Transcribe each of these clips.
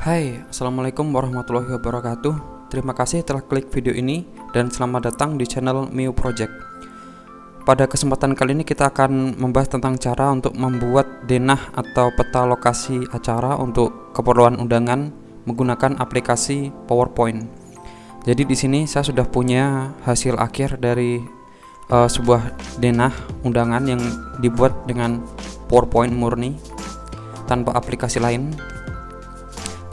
Hai, Assalamualaikum warahmatullahi wabarakatuh. Terima kasih telah klik video ini dan selamat datang di channel Miu Project. Pada kesempatan kali ini kita akan membahas tentang cara untuk membuat denah atau peta lokasi acara untuk keperluan undangan menggunakan aplikasi PowerPoint. Jadi di sini saya sudah punya hasil akhir dari sebuah denah undangan yang dibuat dengan PowerPoint murni tanpa aplikasi lain.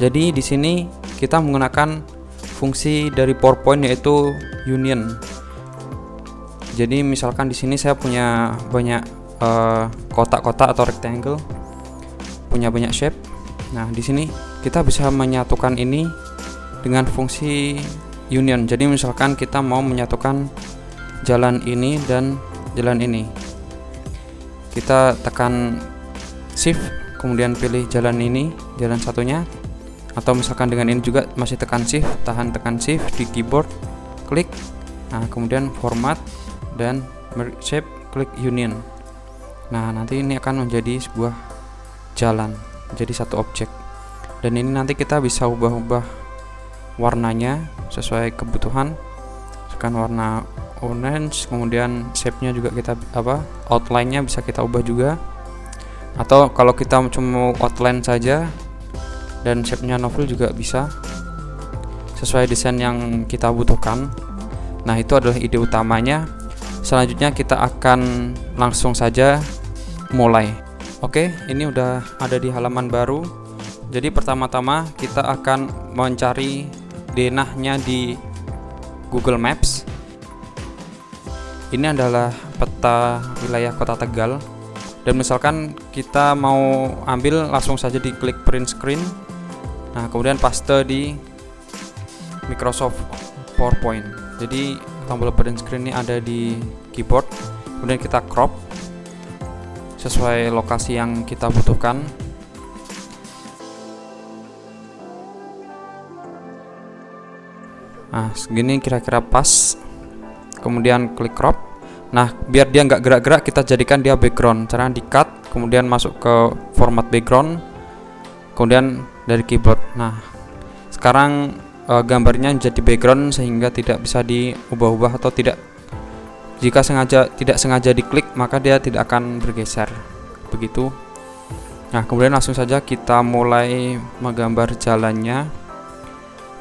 Jadi di sini kita menggunakan fungsi dari PowerPoint yaitu union. Jadi misalkan di sini saya punya banyak kotak-kotak atau rectangle, punya banyak shape. Nah, di sini kita bisa menyatukan ini dengan fungsi union. Jadi misalkan kita mau menyatukan jalan ini dan jalan ini. Kita tekan shift, kemudian pilih jalan ini, jalan satunya. Atau misalkan dengan ini juga masih tekan shift, tekan shift di keyboard, klik, nah kemudian format dan merge shape, klik union. Nah nanti ini akan menjadi sebuah jalan, jadi satu objek. Dan ini nanti kita bisa ubah-ubah warnanya sesuai kebutuhan. Misalkan warna orange, kemudian shape-nya juga kita outline-nya bisa kita ubah juga. Atau kalau kita cuma outline saja dan shape-nya novel juga bisa sesuai desain yang kita butuhkan. Nah itu adalah ide utamanya. Selanjutnya kita akan langsung saja mulai. Oke, ini udah ada di halaman baru. Jadi pertama-tama kita akan mencari denahnya di Google Maps. Ini adalah peta wilayah Kota Tegal. Dan misalkan kita mau ambil, langsung saja diklik print screen. Nah kemudian paste di Microsoft PowerPoint. Jadi tombol print screen ini ada di keyboard. Kemudian kita crop sesuai lokasi yang kita butuhkan. Nah segini kira-kira pas. Kemudian klik crop. Nah biar dia nggak gerak-gerak, kita jadikan dia background. Caranya di cut, kemudian masuk ke format background, kemudian dari keyboard. Nah sekarang gambarnya menjadi background sehingga tidak bisa diubah-ubah atau tidak, jika tidak sengaja diklik maka dia tidak akan bergeser begitu. Nah kemudian langsung saja kita mulai menggambar jalannya.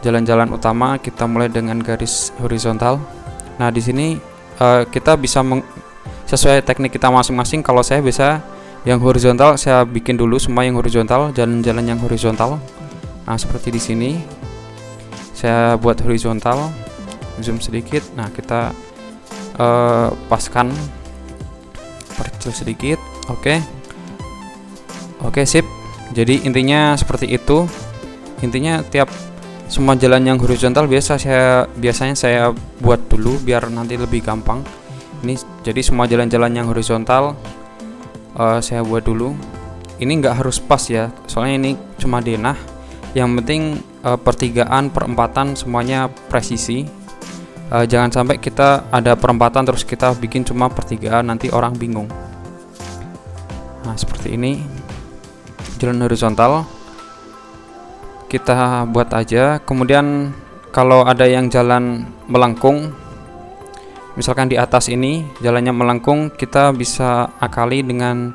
Jalan-jalan utama kita mulai dengan garis horizontal. Nah di sini kita bisa sesuai teknik kita masing-masing. Kalau saya bisa yang horizontal, saya bikin dulu semua yang horizontal, jalan-jalan yang horizontal. Nah seperti di sini saya buat horizontal, zoom sedikit. Nah kita paskan, perkecil sedikit. Oke, sip. Jadi intinya seperti itu. Intinya semua jalan yang horizontal biasanya saya buat dulu biar nanti lebih gampang. Ini jadi semua jalan-jalan yang horizontal saya buat dulu. Ini nggak harus pas ya, soalnya ini cuma denah. Yang penting pertigaan, perempatan semuanya presisi. Jangan sampai kita ada perempatan terus kita bikin cuma pertigaan, nanti orang bingung. Nah seperti ini jalan horizontal kita buat aja. Kemudian kalau ada yang jalan melengkung, misalkan di atas ini jalannya melengkung, kita bisa akali dengan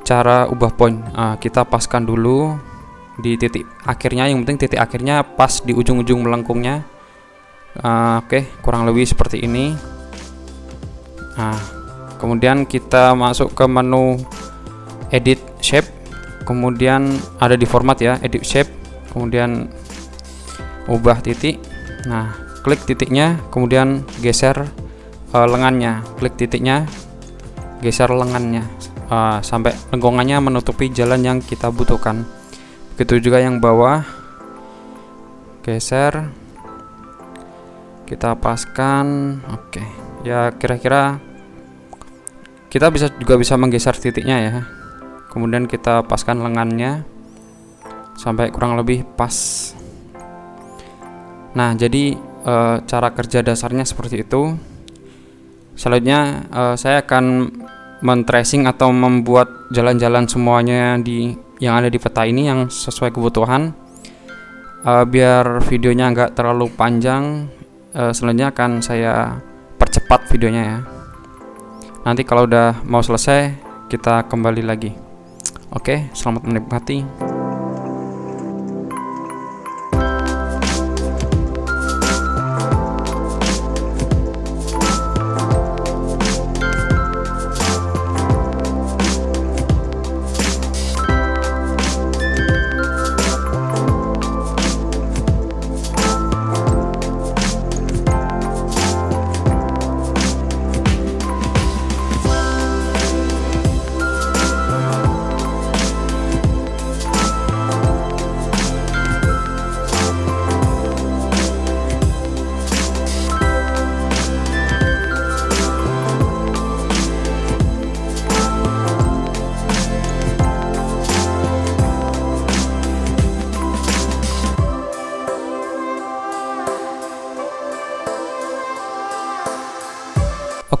cara ubah point. Kita paskan dulu di titik akhirnya, yang penting titik akhirnya pas di ujung-ujung melengkungnya. Oke, kurang lebih seperti ini. Kemudian kita masuk ke menu edit shape, kemudian ada di format ya, edit shape, kemudian ubah titik. Nah klik titiknya, kemudian geser lengannya, klik titiknya, geser lengannya sampai lengkungannya menutupi jalan yang kita butuhkan. Begitu juga yang bawah, geser, kita paskan. Oke, ya kira-kira kita juga bisa menggeser titiknya ya. Kemudian kita paskan lengannya sampai kurang lebih pas. Nah jadi cara kerja dasarnya seperti itu. Selanjutnya saya akan men-tracing atau membuat jalan-jalan semuanya yang ada di peta ini yang sesuai kebutuhan. Biar videonya nggak terlalu panjang, selanjutnya akan saya percepat videonya ya. Nanti kalau udah mau selesai kita kembali lagi. Oke, selamat menikmati.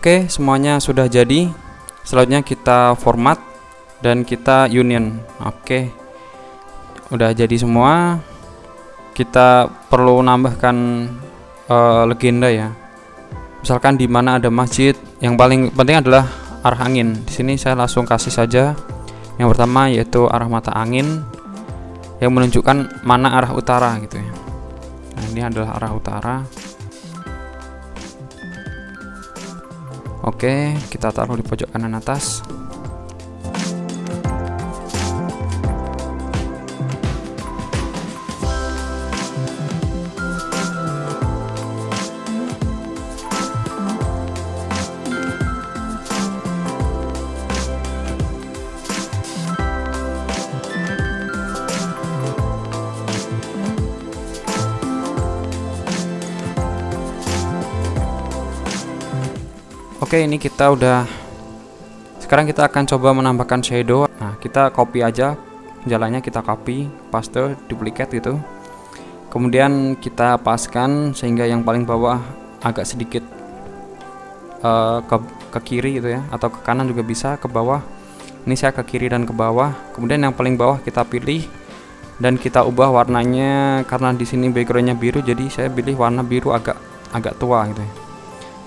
Oke, semuanya sudah jadi. Selanjutnya kita format dan kita union. Oke, udah jadi semua. Kita perlu nambahkan legenda ya. Misalkan di mana ada masjid, yang paling penting adalah arah angin. Di sini saya langsung kasih saja. Yang pertama yaitu arah mata angin yang menunjukkan mana arah utara gitu ya. Nah, ini adalah arah utara. Oke, kita taruh di pojok kanan atas. Oke, ini kita udah. Sekarang kita akan coba menambahkan shadow. Nah, kita copy aja jalannya, kita copy, paste, duplicate gitu. Kemudian kita paskan sehingga yang paling bawah agak sedikit ke kiri gitu ya, atau ke kanan juga bisa, ke bawah. Ini saya ke kiri dan ke bawah. Kemudian yang paling bawah kita pilih dan kita ubah warnanya, karena di sini backgroundnya biru, jadi saya pilih warna biru agak tua gitu ya.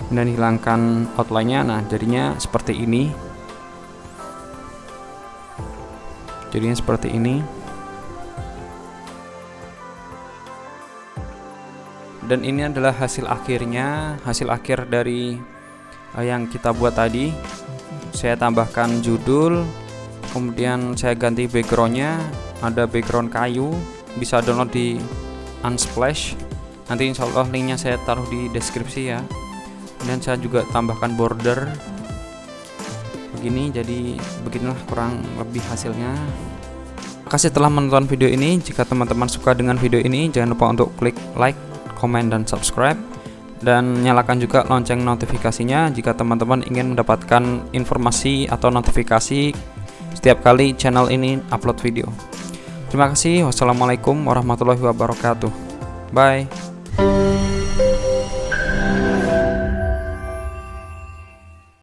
Dan hilangkan outline-nya. Nah, jadinya seperti ini. Dan ini adalah hasil akhirnya, hasil akhir dari yang kita buat tadi. Saya tambahkan judul, kemudian saya ganti background-nya, ada background kayu, bisa download di Unsplash. Nanti insya Allah linknya saya taruh di deskripsi ya. Dan saya juga tambahkan border begini, jadi beginilah kurang lebih hasilnya. Terima kasih telah menonton video ini. Jika teman-teman suka dengan video ini, jangan lupa untuk klik like, komen, dan subscribe, dan nyalakan juga lonceng notifikasinya jika teman-teman ingin mendapatkan informasi atau notifikasi setiap kali channel ini upload video. Terima kasih. Wassalamualaikum warahmatullahi wabarakatuh. Bye.